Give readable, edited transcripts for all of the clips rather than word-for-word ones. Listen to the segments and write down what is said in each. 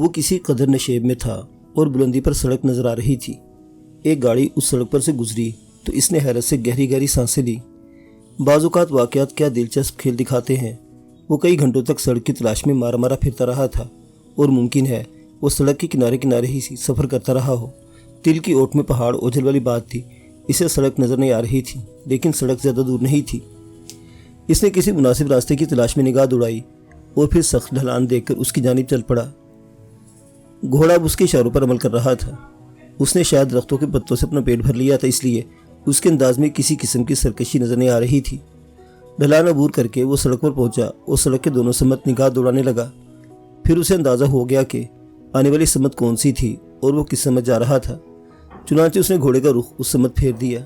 वो किसी कदर नशेब में था और बुलंदी पर सड़क नजर आ रही थी। एक गाड़ी उस सड़क पर से गुजरी तो इसने हैरत से गहरी गहरी सांसें ली। बाज़-औक़ात वाक़यात क्या दिलचस्प खेल दिखाते हैं। वो कई घंटों तक सड़क की तलाश में मारा मारा फिरता रहा था और मुमकिन है वो सड़क के किनारे किनारे ही सफ़र करता रहा हो। तिल की ओट में पहाड़ ओझल वाली बात थी। इसे सड़क नज़र नहीं आ रही थी, लेकिन सड़क ज़्यादा दूर नहीं थी। इसने किसी मुनासिब रास्ते की तलाश में निगाह दौड़ाई और फिर सख्त ढलान देखकर उसकी जानिब चल पड़ा। घोड़ा अब उसके इशारों पर अमल कर रहा था। उसने शायद दरख्तों के पत्तों से अपना पेट भर लिया था, इसलिए उसके अंदाज में किसी किस्म की सरकशी नज़र नहीं आ रही थी। ढलान अबूर करके वो सड़क पर पहुंचा और सड़क के दोनों समत निगाह दौड़ाने लगा। फिर उसे अंदाज़ा हो गया कि आने वाली समत कौन सी थी और वो किस समत जा रहा था। चुनांचे उसने घोड़े का रुख उस समत फेर दिया।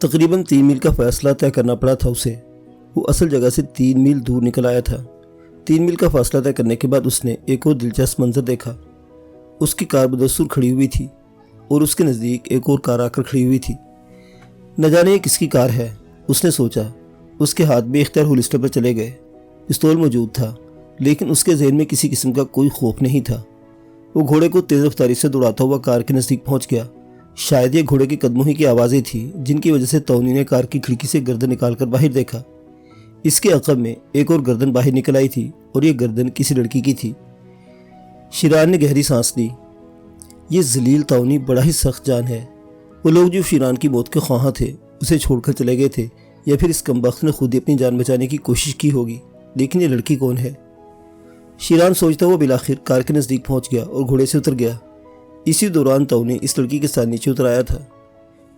तकरीबन 3 मील का फासला तय करना पड़ा था उसे। वो असल जगह से 3 मील दूर निकल आया था। 3 मील का फासला तय करने के बाद उसने एक और दिलचस्प मंजर देखा। उसकी कार बदस्तूर खड़ी हुई थी और उसके नज़दीक एक और कार आकर खड़ी हुई थी। न जाने ये किसकी कार है, उसने सोचा। उसके हाथ बेख्तियार होलिस्टर पर चले गए। पिस्तौल मौजूद था, लेकिन उसके जहन में किसी किस्म का कोई खौफ नहीं था। वो घोड़े को तेज़ रफ्तारी से दौड़ाता हुआ कार के नज़दीक पहुंच गया। शायद ये घोड़े के कदमों ही की आवाज़ें थी जिनकी वजह से तौनी ने कार की खिड़की से गर्दन निकालकर बाहर देखा। इसके अक़ब में एक और गर्दन बाहर निकल आई थी और ये गर्दन किसी लड़की की थी। शिरान ने गहरी सांस ली। ये जलील तौनी बड़ा ही सख्त जान है। वो लोग जो शिरान की मौत के ख्वाह थे उसे छोड़कर चले गए थे, या फिर इस कमबख्त ने खुद ही अपनी जान बचाने की कोशिश की होगी। लेकिन ये लड़की कौन है? शिरान सोचता हुआ बिलाखिर कार के नज़दीक पहुंच गया और घोड़े से उतर गया। इसी दौरान तौनी इस लड़की के साथ नीचे उतर आया था।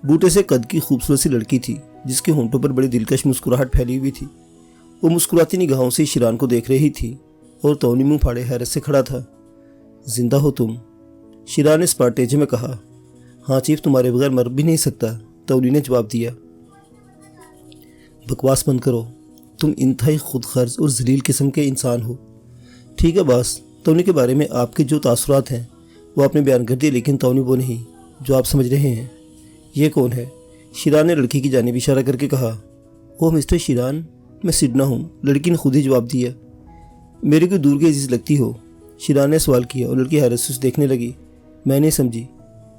बूटे से कद की खूबसूरत सी लड़की थी जिसके होंठों पर बड़ी दिलकश मुस्कुराहट फैली हुई थी। वो मुस्कुराती निगाहों से शिरान को देख रही थी और तौनी मुंह फाड़े हैरत से खड़ा था। जिंदा हो तुम? शिरान ने स्पार्टेजे में कहा। हाँ चीफ, तुम्हारे बगैर मर भी नहीं सकता, तौनी ने जवाब दिया। बकवास बंद करो, तुम इंतहाई खुद गर्ज और जलील किस्म के इंसान हो। ठीक है बॉस, तौनी के बारे में आपके जो तासुरात हैं वो आपने बयान कर दिए, लेकिन तौनी वो नहीं जो आप समझ रहे हैं। ये कौन है? शिरान ने लड़की की जानिब इशारा करके कहा। ओह मिस्टर शिरान, मैं सिडना हूँ, लड़की ने खुद ही जवाब दिया। मेरे को दूर की अजीज़ लगती हो? शिरान ने सवाल किया और लड़की हैरत से उसे देखने लगी। मैं नहीं समझी।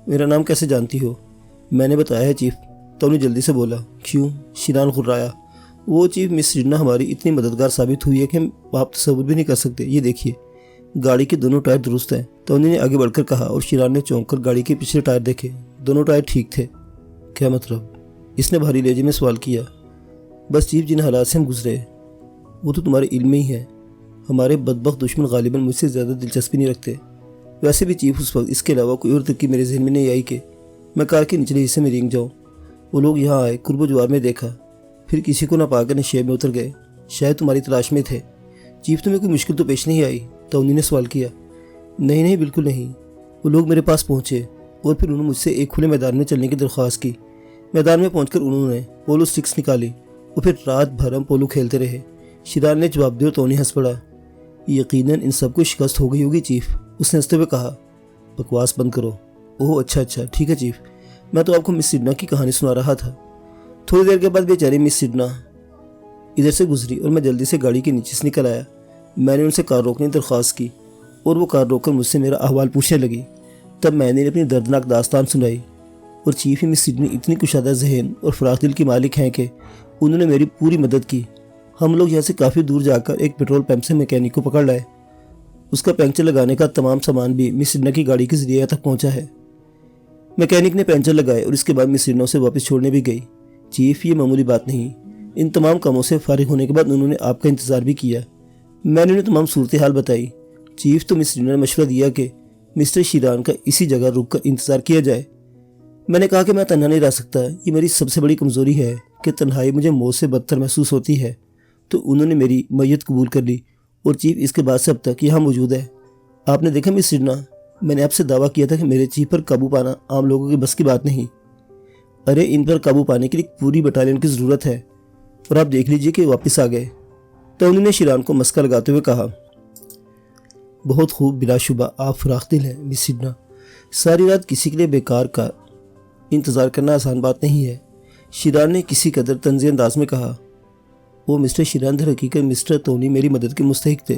मेरा नाम कैसे जानती हो? मैंने बताया है चीफ, तौनी जल्दी से बोला। क्यों? शिरान घुर्राया। वो चीफ, मिस सिडना हमारी इतनी मददगार साबित हुई है कि आप तसव्वुर भी नहीं कर सकते। ये देखिए, गाड़ी के दोनों टायर दुरुस्त हैं, तौनी ने आगे बढ़कर कहा और शिरान ने चौंक कर गाड़ी के पिछले टायर देखे। दोनों टायर ठीक थे। क्या मतलब? इसने भारी लहजे में सवाल किया। बस चीफ, जिन हालात से हम गुजरे वो तो तुम्हारे इल्म में ही है। हमारे बदबख्त दुश्मन गालिबन मुझसे ज़्यादा दिलचस्पी नहीं रखते। वैसे भी चीफ, उस वक्त इसके अलावा कोई और तरकीब मेरे जहन में नहीं आई कि मैं कार के निचले हिस्से में रेंग जाऊँ। वो लोग यहाँ आए, कुर्बो जवार में देखा, फिर किसी को ना पाकर नशेब में उतर गए। शायद तुम्हारी तलाश में थे। चीफ, तुम्हें कोई मुश्किल तो पेश नहीं आई? तौनी ने सवाल किया। नहीं नहीं, बिल्कुल नहीं। वो लोग मेरे पास पहुँचे और फिर उन्होंने मुझसे एक खुले मैदान में चलने की दरख्वास्त की। मैदान में पहुँचकर उन्होंने पोलो स्टिक्स निकाली और फिर रात भर हम पोलो खेलते रहे। शिरान ने जवाब दिया और तौनी हंस पड़ा। यकीनन इन सबको शिकस्त हो गई होगी चीफ, उसने हंसते हुए कहा। बकवास बंद करो। ओह अच्छा, ठीक है चीफ, मैं तो आपको मिस सिडना की कहानी सुना रहा था। थोड़ी देर के बाद बेचारी मिस सिडना इधर से गुजरी और मैं जल्दी से गाड़ी के नीचे से निकल आया। मैंने उनसे कार रोकने की दरख्वास्त की और वो कार रोककर मुझसे मेरा अहवाल पूछने लगी। तब मैंने अपनी दर्दनाक दास्तान सुनाई और चीफ, ही मिस सिडनी इतनी कुशादा जहन और फराख दिल की मालिक हैं कि उन्होंने मेरी पूरी मदद की। हम लोग यहाँ से काफ़ी दूर जाकर एक पेट्रोल पंप से मैकेनिक को पकड़ लाए। उसका पंक्चर लगाने का तमाम सामान भी मिस सिडना की गाड़ी के जरिए यहाँ तक पहुँचा है। मैकेनिक ने पंक्चर लगाए और इसके बाद मिस सिडना उसे वापस छोड़ने भी गई। चीफ, ये मामूली बात नहीं। इन तमाम कामों से फारिग होने के बाद उन्होंने आपका इंतज़ार भी किया। मैंने उन्हें तमाम सूरत हाल बताई। चीफ, तो मिस सिडना ने मशवरा दिया कि मिस्टर शिरान का इसी जगह रुक कर इंतज़ार किया जाए। मैंने कहा कि मैं तन्हा नहीं रह सकता, ये मेरी सबसे बड़ी कमज़ोरी है कि तन्हाई मुझे मौत से बदतर महसूस होती है। तो उन्होंने मेरी मैयत कबूल कर ली और चीफ इसके बाद से अब तक यहाँ मौजूद है। आपने देखा मिस सिडना, मैंने आपसे दावा किया था कि मेरे चीफ पर काबू पाना आम लोगों की बस की बात नहीं। अरे इन पर काबू पाने के लिए पूरी बटालियन की ज़रूरत है और आप देख लीजिए कि वापस आ गए। तो उन्होंने शिरान को मस्का लगाते हुए कहा। बहुत खूब, बिलाशुबा आप फराख दिल हैं मिस सिडना। सारी रात किसी के लिए बेकार का इंतज़ार करना आसान बात नहीं है। शिरान ने किसी कदर तंज़ी अंदाज में कहा। वो मिस्टर शिरान, दर हकीकत मिस्टर तौनी मेरी मदद के मुस्तहिक थे।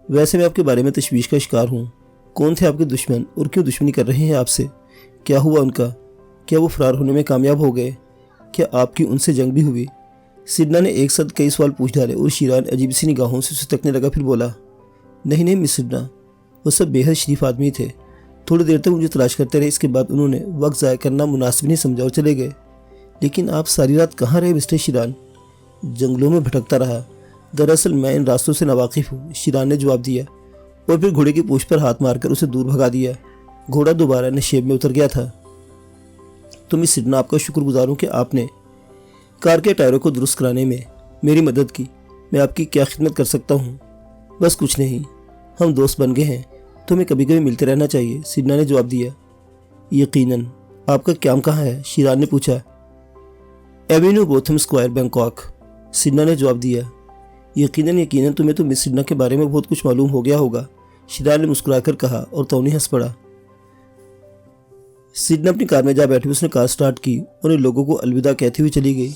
वैसे मैं आपके बारे में तशवीश का शिकार हूँ। कौन थे आपके दुश्मन और क्यों दुश्मनी कर रहे हैं आपसे? क्या हुआ उनका? क्या वो फरार होने में कामयाब हो गए? क्या आपकी उनसे जंग भी हुई? सिडना ने एक साथ कई सवाल पूछ डाले और शीरान अजीब सी निगाहों से उसे तकने लगा। फिर बोला, नहीं नहीं मिस सिडना, वो सब बेहद शरीफ आदमी थे। थोड़ी देर तक मुझे तलाश करते रहे, इसके बाद उन्होंने वक्त ज़ाया करना मुनासिब नहीं समझा और चले गए। लेकिन आप सारी रात कहाँ रहे मिस्टर शीरान? जंगलों में भटकता रहा। दरअसल मैं इन रास्तों से नावाकिफ़ हूँ, शीरान ने जवाब दिया और फिर घोड़े की पूंछ पर हाथ मारकर उसे दूर भगा दिया। घोड़ा दोबारा नशेब में उतर गया था। तो मिस सिडना, आपका शुक्रगुजार हूँ कि आपने कार के टायरों को दुरुस्त कराने में मेरी मदद की। मैं आपकी क्या खिदमत कर सकता हूँ? बस कुछ नहीं, हम दोस्त बन गए हैं तो हमें कभी कभी मिलते रहना चाहिए, सिडना ने जवाब दिया। यकीनन। आपका काम कहाँ है? शीरान ने पूछा। एवेन्यू बोथम स्क्वायर, बैंकॉक, सिडना ने जवाब दिया। यकीनन यकीनन, तुम्हें तो मिस सिडना के बारे में बहुत कुछ मालूम हो गया होगा, शीरान ने मुस्कुराकर कहा और टोनी हंस पड़ा। सिडना अपनी कार में जा बैठी। उसने कार स्टार्ट की और इन लोगों को अलविदा कहती हुई चली गई।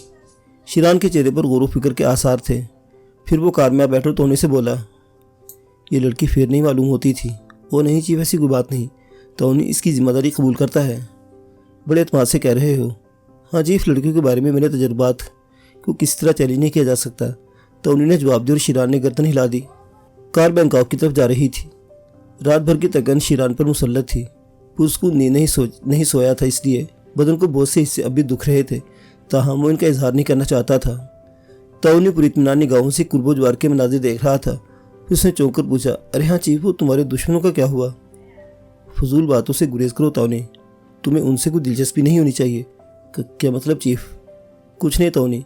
शीरान के चेहरे पर गौर फिक्र के आसार थे। फिर वो कार में आ बैठा और टोनी से बोला, ये लड़की फिर नहीं मालूम होती थी। वो नहीं चीफ, ऐसी कोई बात नहीं, टोनी इसकी जिम्मेदारी कबूल करता है। बड़े एतमाद से कह रहे हो? हाँ जी, इस लड़कियों के बारे में मेरे तजुर्बात को किसी तरह चैलेंज नहीं किया जा सकता, टोनी ने जवाब दिया और शीरान ने गर्दन हिला दी। कार बैंकॉक की तरफ जा रही थी। रात भर की थकन शीरान पर मुसल्लत थी। पुरस्कून नींद नहीं सोया था, इसलिए बदन को बहुत से हिस्से अब भी दुख रहे थे, ताहम वो इनका इजहार नहीं करना चाहता था। टोनी पूरी इत्मीनान निगाहों से कुर्बो ज्वार के मनाजिर देख रहा था। उसने चौंक कर पूछा, अरे हाँ चीफ, वो तुम्हारे दुश्मनों का क्या हुआ? फजूल बातों से गुरेज करो टोनी, तुम्हें उनसे कोई दिलचस्पी नहीं होनी चाहिए। क्या मतलब चीफ? कुछ नहीं टोनी,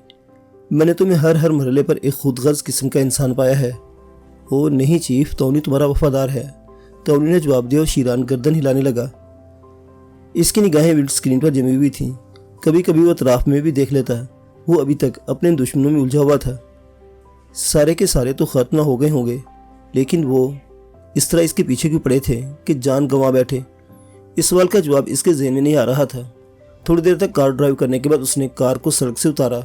मैंने तुम्हें हर मरहले पर एक खुदगर्ज किस्म का इंसान पाया है। ओ नहीं चीफ, टोनी तुम्हारा वफादार है, टोनी ने जवाब दिया और शीरान गर्दन हिलाने लगा। इसकी निगाहें विंड स्क्रीन पर जमी हुई थीं। कभी कभी वो अतराफ में भी देख लेता। वो अभी तक अपने दुश्मनों में उलझा हुआ था। सारे के सारे तो खत्म न हो गए होंगे, लेकिन वो इस तरह इसके पीछे क्यों पड़े थे कि जान गंवा बैठे? इस सवाल का जवाब इसके ज़हन में नहीं आ रहा था। थोड़ी देर तक कार ड्राइव करने के बाद उसने कार को सड़क से उतारा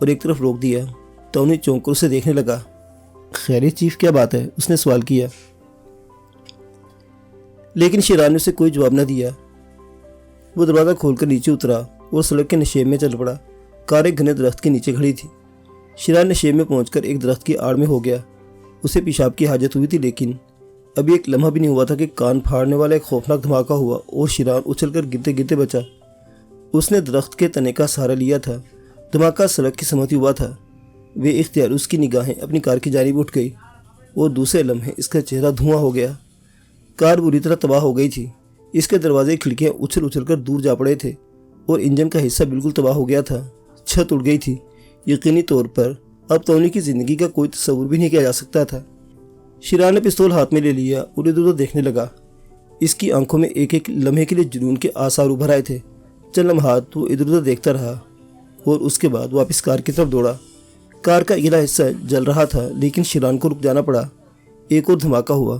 और एक तरफ रोक दिया। टोनी चौंक कर उसे देखने लगा। खैरियत चीफ, क्या बात है? उसने सवाल किया, लेकिन शीरान ने उसे कोई जवाब न दिया। वो दरवाज़ा खोलकर नीचे उतरा और सड़क के नशेब में चल पड़ा। कार एक घने दरख्त के नीचे खड़ी थी। शीरान नशेब में पहुंचकर एक दरख्त की आड़ में हो गया। उसे पेशाब की हाजत हुई थी, लेकिन अभी एक लम्हा भी नहीं हुआ था कि कान फाड़ने वाला एक खौफनाक धमाका हुआ और शीरान उछलकर गिरते गिरते बचा। उसने दरख्त के तने का सहारा लिया था। धमाका सड़क की समती हुआ था। वे इख्तियार उसकी निगाहें अपनी कार की जानिब उठ गई और दूसरे लम्हे इसका चेहरा धुआं हो गया। कार बुरी तरह तबाह हो गई थी। इसके दरवाजे खिड़कियाँ उछल उछल कर दूर जा पड़े थे और इंजन का हिस्सा बिल्कुल तबाह हो गया था। छत उड़ गई थी। यकीनी तौर पर अब टोनी की ज़िंदगी का कोई तस्वुर भी नहीं किया जा सकता था। शीरान ने पिस्तौल हाथ में ले लिया और इधर उधर देखने लगा। इसकी आंखों में एक एक लम्हे के लिए जुनून के आसार उभर आए थे। चंद लम्हात वो इधर उधर देखता रहा और उसके बाद वापस कार की तरफ दौड़ा। कार का अगला हिस्सा जल रहा था, लेकिन शीरान को रुक जाना पड़ा। एक और धमाका हुआ।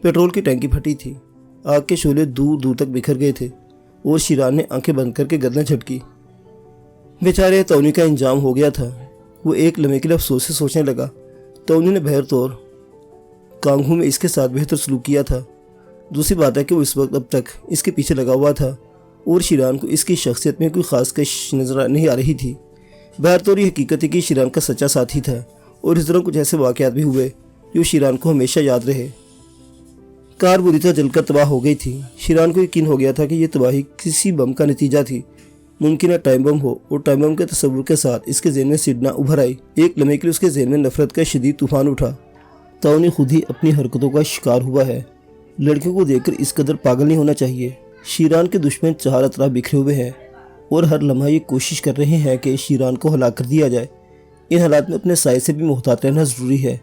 पेट्रोल की टैंकी फटी थी। आग के शोले दूर दूर तक बिखर गए थे और शीरान ने आंखें बंद करके गर्दन झटकी। बेचारे टोनी का इंजाम हो गया था। वो एक लम्हे के लिए अफसोस से सोचने लगा। टोनी ने बहर तौर कांगू में इसके साथ बेहतर सलूक किया था। दूसरी बात है कि वो इस वक्त अब तक इसके पीछे लगा हुआ था और शीरान को इसकी शख्सियत में कोई ख़ास कश नजर नहीं आ रही थी। बहर तौर ये हकीकत है कि शीरान का सच्चा साथी था और इस तरह कुछ ऐसे वाक़यात भी हुए जो शीरान को हमेशा याद रहे। कार बुरी तरह जलकर तबाह हो गई थी। शीरान को यकीन हो गया था कि यह तबाही किसी बम का नतीजा थी। मुमकिन है टाइम बम हो, और टाइम बम के तस्वुर के साथ इसके ज़हन में सिडना उभर आई। एक लम्हे के लिए उसके ज़हन में नफरत का शदीद तूफान उठा। टोनी खुद ही अपनी हरकतों का शिकार हुआ है। लड़कियों को देखकर इस कदर पागल नहीं होना चाहिए। शीरान के दुश्मन चारों तरफ बिखरे हुए हैं और हर लम्हा ये कोशिश कर रहे हैं कि शीरान को हलाक कर दिया जाए। इन हालात में अपने साय से भी मुहतात रहना ज़रूरी है।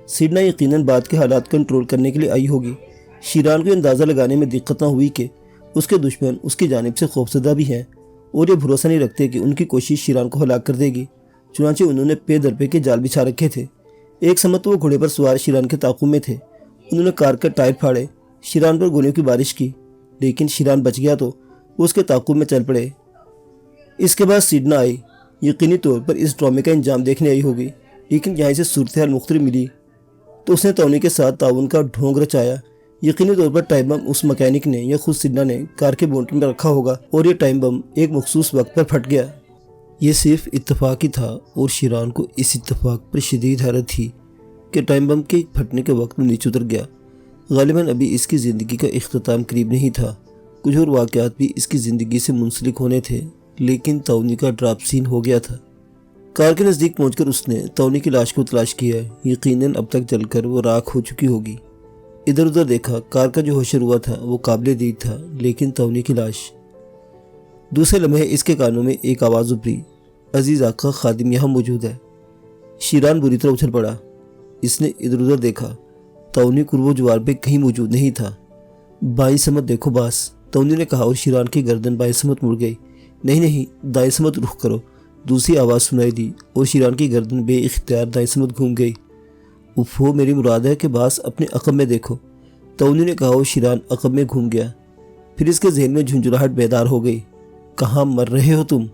सिडना यकीनन बात के हालात कंट्रोल करने के लिए आई होगी। शीरान को अंदाज़ा लगाने में दिक्कत न हुई कि उसके दुश्मन उसकी जानिब से खौफजदा भी हैं और ये भरोसा नहीं रखते कि उनकी कोशिश शीरान को हलाक कर देगी। चुनांचे उन्होंने पे दर पे के जाल बिछा रखे थे। एक समय तो वो घोड़े पर सवार शीरान के ताक़ुब में थे। उन्होंने कार का टायर फाड़े, शीरान पर गोलियों की बारिश की, लेकिन शीरान बच गया तो वो उसके ताक़ुब में चल पड़े। इसके बाद सिडना आई। यकीनी तौर पर इस ड्रामे का इंजाम देखने आई होगी, लेकिन यहाँ से सूरत हाल मुख्तलिफ मिली। तो उसने तौनी के साथ ताउन का ढोंग रचाया। यकीनी तौर पर टाइम बम उस मैकेनिक ने या खुद सिन्हा ने कार के बोनट में रखा होगा और ये टाइम बम एक मखसूस वक्त पर फट गया। ये सिर्फ इत्तेफाक ही था और शीरान को इस इत्तेफाक पर शदीद हैरत थी कि टाइम बम के फटने के वक्त में नीचे उतर गया। गालिबन अभी इसकी ज़िंदगी का इख्तिताम करीब नहीं था। कुछ और वाक़यात भी इसकी ज़िंदगी से मुंसलिक होने थे, लेकिन तौनी का ड्राप सीन हो गया था। कार के नज़दीक पहुंचकर उसने तौनी की लाश को तलाश किया। यकीनन अब तक जलकर वो राख हो चुकी होगी। इधर उधर देखा, कार का जो हशर हुआ था वो काबिल दीद था, लेकिन तौनी की लाश। दूसरे लम्हे इसके कानों में एक आवाज़ उभरी, अजीज़ आका खादिम यहाँ मौजूद है। शीरान बुरी तरह उछल पड़ा। इसने इधर उधर देखा, तौनी कुर्बो जवार पे कहीं मौजूद नहीं था। बाईं समत देखो बास, तौनी ने कहा और शीरान की गर्दन बाईं समत मुड़ गई। नहीं नहीं, दाएं समत रुख करो, दूसरी आवाज़ सुनाई दी और शीरान की गर्दन बेइख्तियार दाएं समत घूम गई। उफ़ो, मेरी मुराद है कि बास अपने अक़ब में देखो, तौनी ने कहा और शीरान अक़ब में घूम गया। फिर इसके जहन में झुंझुलाहट बेदार हो गई। कहाँ मर रहे हो तुम?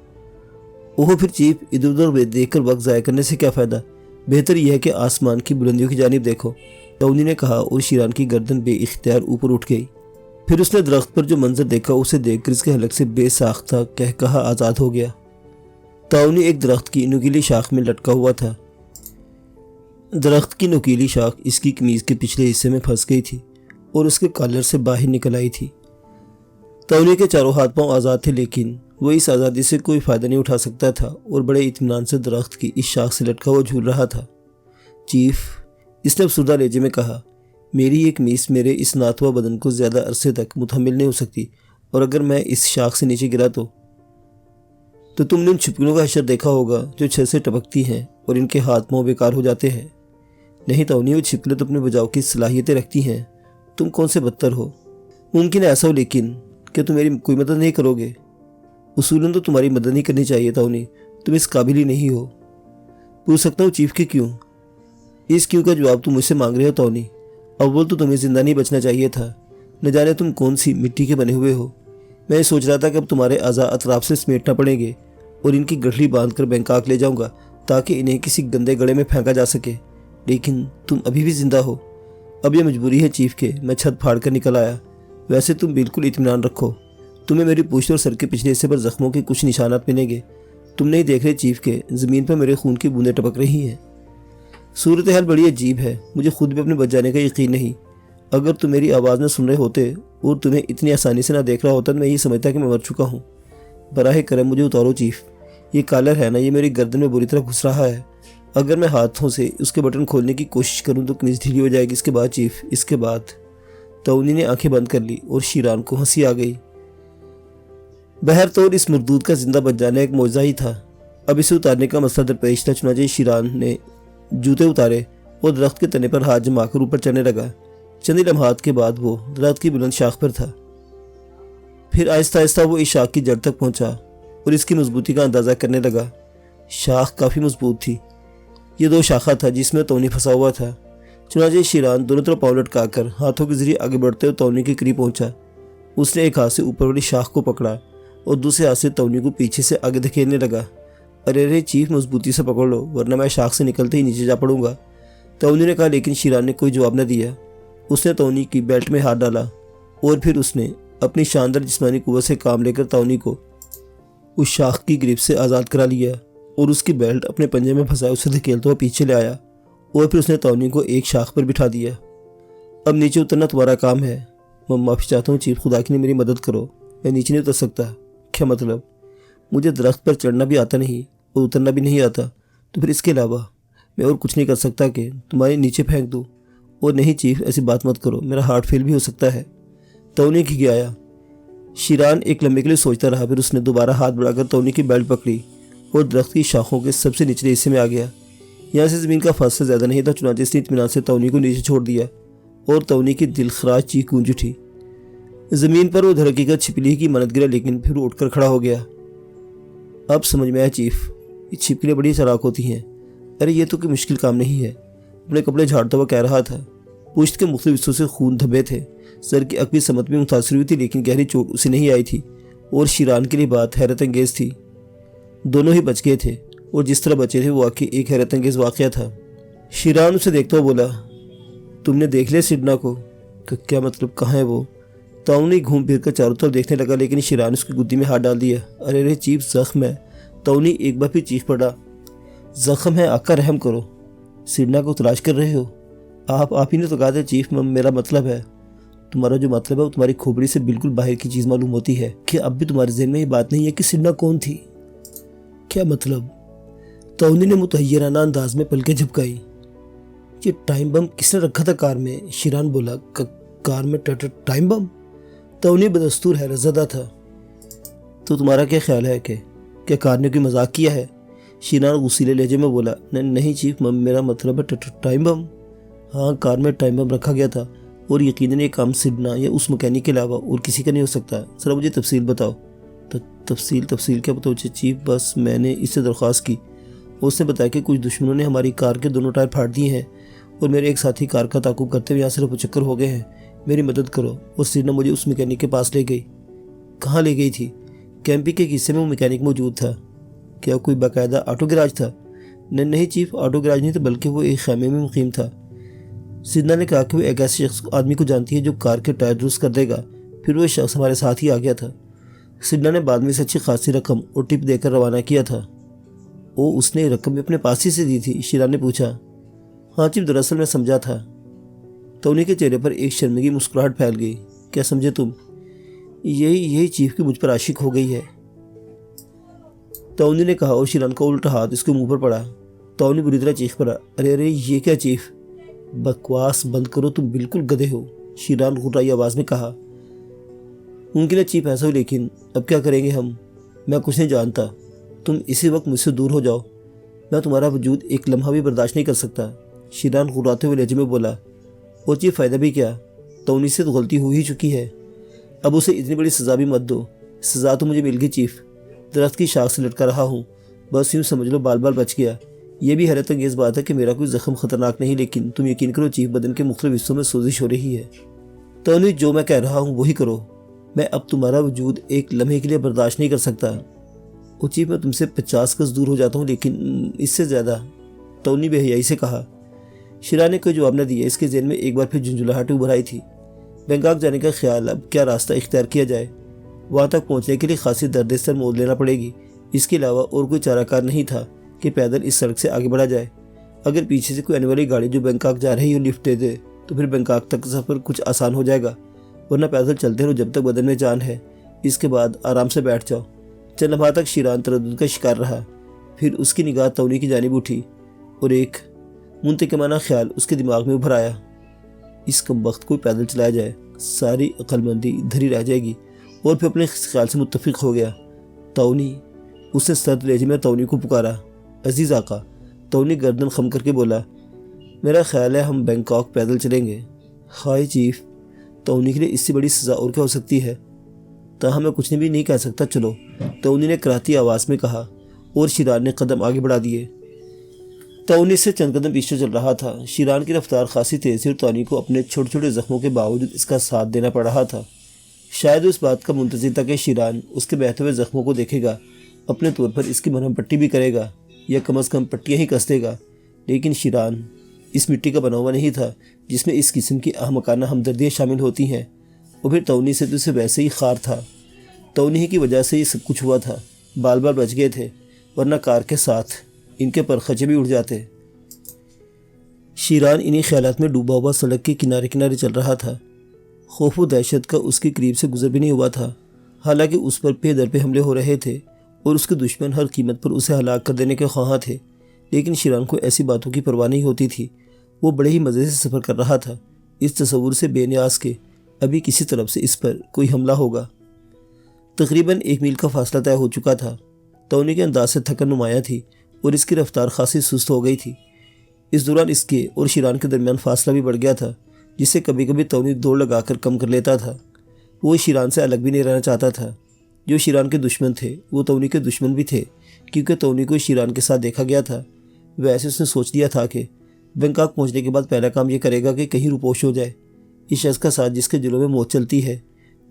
ओह, फिर चीफ, इधर उधर देखकर वक्त ज़ाया करने से क्या फ़ायदा, बेहतर यह है कि आसमान की बुलंदियों की जानिब देखो, तौनी ने कहा और शीरान की गर्दन बेइख्तियार ऊपर उठ गई। फिर उसने दरख्त पर जो मंजर देखा उसे देखकर इसके हलक से बेसाख्ता कहकहा आज़ाद हो गया। तौनी एक दरख्त की नुकीली शाख में लटका हुआ था। दरख्त की नुकीली शाख इसकी कमीज़ के पिछले हिस्से में फंस गई थी और उसके कॉलर से बाहर निकल आई थी। तौनी के चारों हाथ पांव आज़ाद थे, लेकिन वो इस आज़ादी से कोई फ़ायदा नहीं उठा सकता था और बड़े इत्मीनान से दरख्त की इस शाख से लटका हुआ झूल रहा था। चीफ, इसने अफसुर्दा लहजे में कहा, मेरी ये कमीज़ मेरे इस नाथुआ बदन को ज़्यादा अरसे तक मुतहम्मिल नहीं हो सकती, और अगर मैं इस शाख से नीचे गिरा तो तुमने उन छिपकलियों का हशर देखा होगा जो छत से टपकती हैं और इनके हाथ पांव बेकार हो जाते हैं। नहीं तौनी, वो छिपकलियाँ तो अपने बचाव की सलाहियतें रखती हैं, तुम कौन से बदतर हो। मुमकिन है ऐसा हो, लेकिन क्या तुम मेरी कोई मदद नहीं करोगे? उसूलन तो तुम्हारी मदद नहीं करनी चाहिए तौनी, तुम इस काबिल ही नहीं हो। पूछ सकता हूँ चीफ कि क्यों? इस क्यों का जवाब तुम मुझसे मांग रहे हो तौनी? अव्वल तो तुम्हें जिंदा नहीं बचना चाहिए था, न जाने तुम कौन सी मिट्टी के बने हुए हो। मैं सोच रहा था कि अब तुम्हारे अज़ा अतराफ से समेटना पड़ेंगे और इनकी गठरी बांध कर बैंकॉक ले जाऊंगा ताकि इन्हें किसी गंदे गड़े में फेंका जा सके, लेकिन तुम अभी भी जिंदा हो। अब यह मजबूरी है चीफ के मैं छत फाड़ कर निकल आया। वैसे तुम बिल्कुल इत्मीनान रखो, तुम्हें मेरी पूंछ और सर के पिछले हिस्से पर जख्मों के कुछ निशानात मिलेंगे। तुम नहीं देख रहे चीफ के ज़मीन पर मेरे खून की बूंदें टपक रही हैं। सूरत हाल बड़ी अजीब है, मुझे खुद भी अपने बच जाने का यकीन नहीं। अगर तुम मेरी आवाज़ न सुन रहे होते और तुम्हें इतनी आसानी से ना देख रहा होता तो मैं ये समझता कि मैं मर चुका हूँ। बराह करम मुझे उतारो चीफ, ये कॉलर है ना, ये मेरी गर्दन में बुरी तरह घुस रहा है। अगर मैं हाथों से उसके बटन खोलने की कोशिश करूँ तो कमीज़ ढीली हो जाएगी। इसके बाद चीफ, इसके बाद। तौनी ने आंखें बंद कर ली और शीरान को हंसी आ गई। बहरतौर इस मरदूद का जिंदा बच जाना एक मौजज़ा ही था। अब इसे उतारने का मसला दरपेश था। चुनांचे शीरान ने जूते उतारे और दरख्त के तने पर हाथ जमाकर ऊपर चढ़ने लगा। चंद लम्हात के बाद वो दरख्त की बुलंद शाख पर था। फिर आहिस्ता आहिस्ता वो इस शाख की जड़ तक पहुंचा और इसकी मजबूती का अंदाज़ा करने लगा। शाख काफ़ी मजबूत थी। ये दो शाखा था जिसमें तौनी फंसा हुआ था। चुनांचे शीरान दोनों तरफ पाँव लटकाकर हाथों के जरिए आगे बढ़ते हुए तौनी के करीब पहुंचा। उसने एक हाथ से ऊपर वाली शाख को पकड़ा और दूसरे हाथ से तौनी को पीछे से आगे धकेलने लगा। अरे चीफ, मजबूती से पकड़ लो वरना मैं शाख से निकलते ही नीचे जा पड़ूंगा, तौनी ने कहा। लेकिन शीरान ने कोई जवाब न दिया। उसने तौनी की बेल्ट में हाथ डाला और फिर उसने अपनी शानदार जिस्मानी कुव्वत से काम लेकर तौनी को उस शाख की ग्रिप से आज़ाद करा लिया और उसकी बेल्ट अपने पंजे में फंसाए उसे धकेलते हुए पीछे ले आया और फिर उसने तौनी को एक शाख पर बिठा दिया। अब नीचे उतरना तुम्हारा काम है। मैं माफ़ी चाहता हूँ चीफ, खुदा की मेरी मदद करो, मैं नीचे नहीं उतर सकता। क्या मतलब? मुझे दरख्त पर चढ़ना भी आता नहीं और उतरना भी नहीं आता, तो फिर इसके अलावा मैं और कुछ नहीं कर सकता कि तुम्हारे नीचे फेंक दूँ। और नहीं चीफ, ऐसी बात मत करो, मेरा हार्ट फेल भी हो सकता है। तौनी खिंचाया। शीरान एक लम्बे के लिए सोचता रहा। फिर उसने दोबारा हाथ बढ़ाकर तौनी की बेल्ट पकड़ी और दरख्त की शाखों के सबसे निचले हिस्से में आ गया। यहाँ से ज़मीन का फासला ज़्यादा नहीं था। चुनांचे इसने इत्मीनान से तौनी को नीचे छोड़ दिया और तौनी की दिलखराज चीख गूंज उठी। ज़मीन पर वो दरहकीकत छिपकली की मदद गिरा, लेकिन फिर उठकर खड़ा हो गया। अब समझ में आया चीफ, ये छिपकलियाँ बड़ी चालाक होती हैं। अरे ये तो कोई मुश्किल काम नहीं है। अपने कपड़े झाड़ता हुआ कह रहा था। पुश्त के मुख्तलिफ हिस्सों से खून धब्बे थे। सर की अकबी समत भी मुतासर हुई थी, लेकिन गहरी चोट उसे नहीं आई थी। और शीरान के लिए बात हैरत अंगेज़ थी। दोनों ही बच गए थे और जिस तरह बचे थे वो वाकई एक हैरत अंगेज़ वाक़या था। शीरान उसे देखता हुआ बोला, तुमने देख लिया सिडना को? क्या मतलब, कहाँ है वो? तोनी घूम फिर कर चारों तरफ देखने लगा, लेकिन शिरान उसकी गुद्दी में हाथ डाल दिया। अरे रे चीफ, जख्म है। तोनी एक बार फिर चीख पड़ा। जख्म है आका, रहम करो। सिडना को तलाश कर रहे हो? आप ही ने तो कहा था चीफ। मेरा मतलब है, तुम्हारा जो मतलब है वो तुम्हारी खोपड़ी से बिल्कुल बाहर की चीज़ मालूम होती है। क्या अब भी तुम्हारे जहन में ये बात नहीं है कि सिडना कौन थी? क्या मतलब? तोनी ने मुतहय्यराना अंदाज में पलकें झपकाई। ये टाइम बम किसने रखा था कार में? शिरान बोला। कार में टाइम बम? तोनी बदस्तूर हैरतज़दा था। तो तुम्हारा क्या ख्याल है कि क्या कार ने कोई मजाक किया है? शिरान गुस्सीले लहजे में बोला। नहीं चीफ, मेरा मतलब है टाइम बम। हाँ, कार में टाइम बम रखा गया था और यकीनन ये काम सिडना या उस मैकेनिक के अलावा और किसी का नहीं हो सकता। जरा मुझे तफसील बताओ। तफसील क्या बताओ चीफ? बस मैंने इससे दरख्वास्त की, उसने बताया कि कुछ दुश्मनों ने हमारी कार के दोनों टायर फाड़ दिए हैं और मेरे एक साथी कार का ताकुब करते हुए यहाँ से रफूचक्कर हो गए हैं। मेरी मदद करो। और सिडना मुझे उस मैकेनिक के पास ले गई। कहाँ ले गई थी? कैंपिंग के हिस्से में वो मैकेनिक मौजूद था। क्या कोई बाकायदा ऑटो गैराज था? नहीं चीफ, ऑटो गैराज नहीं था, बल्कि वो एक खैमे में मुकीम था। सिडना ने कहा कि वो एक ऐसे आदमी को जानती है जो कार के टायर दुरुस्त कर देगा। फिर वो शख्स हमारे साथ ही आ गया था। सिडना ने बाद में से अच्छी खासी रकम और टिप देकर रवाना किया था। वो उसने रकम भी अपने पास ही से दी थी? शिरान ने पूछा। हाँ चीफ, दरअसल मैं समझा था। तोनी के चेहरे पर एक शर्मिंदी मुस्कुराहट फैल गई। क्या समझे तुम? यही चीफ की मुझ पर आशिक हो गई है, तोनी ने कहा और शिरान का उल्टा हाथ इसके मुंह पर पड़ा। तोनी बुरी तरह चीख पड़ा। अरे ये क्या चीफ? बकवास बंद करो, तुम बिल्कुल गधे हो, शिरान घुटराई आवाज़ में कहा। मुमकिन है चीफ ऐसा हो, लेकिन अब क्या करेंगे हम? मैं कुछ नहीं जानता। तुम इसी वक्त मुझसे दूर हो जाओ। मैं तुम्हारा वजूद एक लम्हा भी बर्दाश्त नहीं कर सकता, शिरान घुराते हुए लहजे में बोला। और चीफ फ़ायदा भी क्या? तोनी से तो गलती हो ही चुकी है, अब उसे इतनी बड़ी सज़ा भी मत दो। सज़ा तो मुझे मिल गई चीफ, दरख्त की शाख से लटका रहा हूँ, बस यूँ समझ लो बाल बाल बच गया। यह भी हैरत अंगेज़ बात है कि मेरा कोई ज़ख्म ख़तरनाक नहीं, लेकिन तुम यकीन करो चीफ, बदन के मुख्तलिफ हिस्सों में सोजिश हो रही है। तोनी, जो मैं कह रहा हूँ वही करो। मैं अब तुम्हारा वजूद एक लम्हे के लिए बर्दाश्त नहीं कर सकता। और चीफ, मैं तुमसे 50 गज दूर हो जाता हूँ, लेकिन इससे ज़्यादा, तोनी बेहयाई से कहा। शिरान ने कोई जवाब न दिया। इसके ज़हन में एक बार फिर झुंझुलाहट उभर आई थी। बैंकॉक जाने का ख्याल, अब क्या रास्ता इख्तियार किया जाए? वहाँ तक पहुँचने के लिए खासी दर्द-ए-सर मोल लेना पड़ेगी। इसके अलावा और कोई चाराकार नहीं था कि पैदल इस सड़क से आगे बढ़ा जाए। अगर पीछे से कोई आने वाली गाड़ी जो बैंकॉक जा रही हो लिफ्ट दे दे तो फिर बैंकॉक तक सफ़र कुछ आसान हो जाएगा, वरना पैदल चलते रहो जब तक बदन में जान है। इसके बाद आराम से बैठ जाओ। चंद लम्हा तक शिरान तरद्दुद का शिकार रहा, फिर उसकी निगाह तोनी की जानिब उठी और एक मुंतकिमाना ख्याल उसके दिमाग में उभर आया। इस कम वक्त कोई पैदल चलाया जाए, सारी अक्लमंदी धरी रह जाएगी। और फिर अपने ख्याल से मुत्तफिक हो गया। तोनी, उसने सर्द लहजे में तोनी को पुकारा। अजीज़ आका। तोनी गर्दन खम करके बोला। मेरा ख्याल है हम बैंकॉक पैदल चलेंगे। हाय चीफ, तोनी के लिए इससे बड़ी सज़ा और क्या हो सकती है? ताहम मैं कुछ भी नहीं कह सकता। चलो, तोनी ने कराहती आवाज़ में कहा और शिरान ने कदम आगे बढ़ा दिए। तोनी से चंद कदम पीछे चल रहा था। शिरान की रफ्तार खासी तेज़ थी और तोनी को अपने छोटे छोटे जख्मों के बावजूद इसका साथ देना पड़ रहा था। शायद उस बात का मुंतज़िर था कि शिरान उसके बहते हुए जख्मों को देखेगा, अपने तौर पर इसकी मरहम पट्टी भी करेगा या कम अज़ कम पट्टियाँ ही कस देगा। लेकिन शिरान इस मिट्टी का बना हुआ नहीं था जिसमें इस किस्म की अहमकाना हमदर्दियाँ शामिल होती हैं। और फिर तोनी से तो इसे वैसे ही खार था। तोनी ही की वजह से ये सब कुछ हुआ था। बाल बाल बच गए थे, वरना कार के साथ इनके परखचे भी उड़ जाते। शिरान इन्हीं ख्यालात में डूबा हुआ सड़क के किनारे किनारे चल रहा था। खौफ व दहशत का उसके करीब से गुजर भी नहीं हुआ था। हालांकि उस पर पे दर पे हमले हो रहे थे और उसके दुश्मन हर कीमत पर उसे हलाक कर देने के ख्वाह थे, लेकिन शिरान को ऐसी बातों की परवाह नहीं होती थी। वो बड़े ही मज़े से सफ़र कर रहा था, इस तसव्वुर से बेनियाज के अभी किसी तरफ से इस पर कोई हमला होगा। तकरीबन 1 मील का फासला तय हो चुका था। तोनी के अंदाज से थकन नुमाया थी और इसकी रफ्तार खासी सुस्त हो गई थी। इस दौरान इसके और शिरान के दरमियान फासला भी बढ़ गया था, जिससे कभी कभी तोनी दौड़ लगाकर कम कर लेता था। वो शिरान से अलग भी नहीं रहना चाहता था। जो शिरान के दुश्मन थे वो तोनी के दुश्मन भी थे, क्योंकि तोनी को शिरान के साथ देखा गया था। वैसे उसने सोच लिया था कि बैंकॉक पहुंचने के बाद पहला काम ये करेगा कि कहीं रुपोश हो जाए। इस शख्स का साथ जिसके दिलों में मौत चलती है,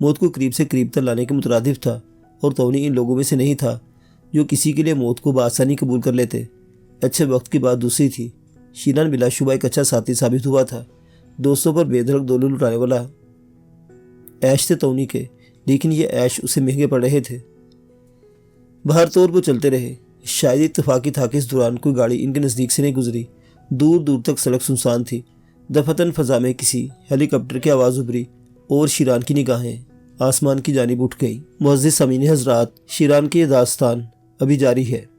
मौत को करीब से करीब तक लाने के मुतरादिफ था, और तोनी इन लोगों में से नहीं था जो किसी के लिए मौत को बआसानी कबूल कर लेते। अच्छे वक्त की बात दूसरी थी। शिरान बिलाशुबा एक अच्छा साथी साबित हुआ था। दोस्तों पर बेधड़क दौलत लुटाने वाला ऐश थे तोनी के, लेकिन ये ऐश उसे महंगे पड़ रहे थे। बाहर तौर पर चलते रहे। शायद इत्तेफाकी था कि इस दौरान कोई गाड़ी इनके नज़दीक से नहीं गुजरी। दूर दूर तक सड़क सुनसान थी। दफतन फजा में किसी हेलीकॉप्टर की आवाज़ उभरी और शीरान की निगाहें आसमान की जानिब उठ गई। मुअज़्ज़िज़ सामीन हज़रात, शीरान की ये दास्तान अभी जारी है।